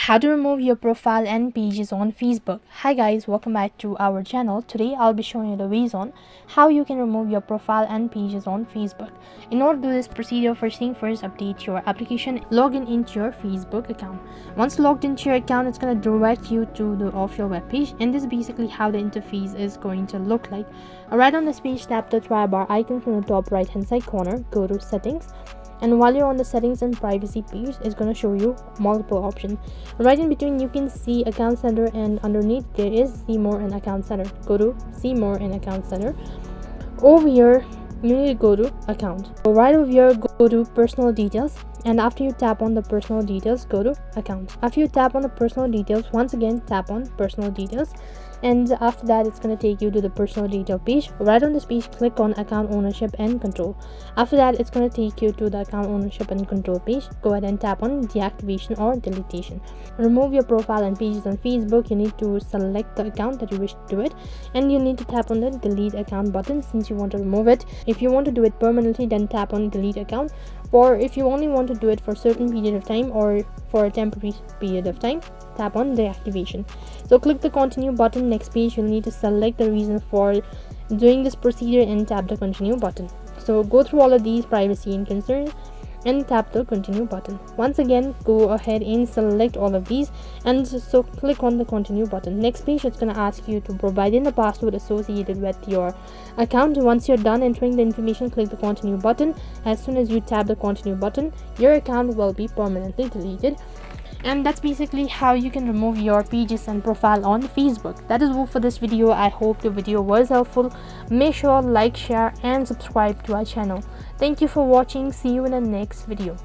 How to remove your profile and pages on Facebook. Hi guys, welcome back to our channel. Today I'll be showing you the ways on how you can remove your profile and pages on Facebook. In order to do this procedure, first thing first, update your application, log in into your Facebook account. Once logged into your account, it's going to direct you to the official web page, and this is basically how the interface is going to look like. Right on this page, tap the try bar icon from the top right hand side corner, go to settings. And while you're on the settings and privacy page, it's going to show you multiple options. Right in between, you can see account center, and underneath there is see more in account center. Go to see more in account center. Over here you need to go to account. So right over here, go to personal details, and after you tap on the personal details, go to account. After you tap on the personal details, once again tap on personal details, and after that it's going to take you to the personal detail page. Right on this page, click on account ownership and control. After that, it's going to take you to the account ownership and control page. Go ahead and tap on deactivation or deletion. Remove your profile and pages on Facebook. You need to select the account that you wish to do it, and you need to tap on the delete account button since you want to remove it. If you want to do it permanently, then tap on delete account, or if you only want to do it for a certain period of time or for a temporary period of time, tap on deactivation. So click the continue button. Next page, you'll need to select the reason for doing this procedure and tap the continue button. So go through all of these privacy and concerns and tap the continue button. Once again, go ahead and select all of these, and so click on the continue button. Next page, it's going to ask you to provide in the password associated with your account. Once you're done entering the information, click the continue button. As soon as you tap the continue button, your account will be permanently deleted. And that's basically how you can remove your pages and profile on Facebook. That is all for this video. I hope the video was helpful. Make sure like, share and subscribe to our channel. Thank you for watching. See you in the next video.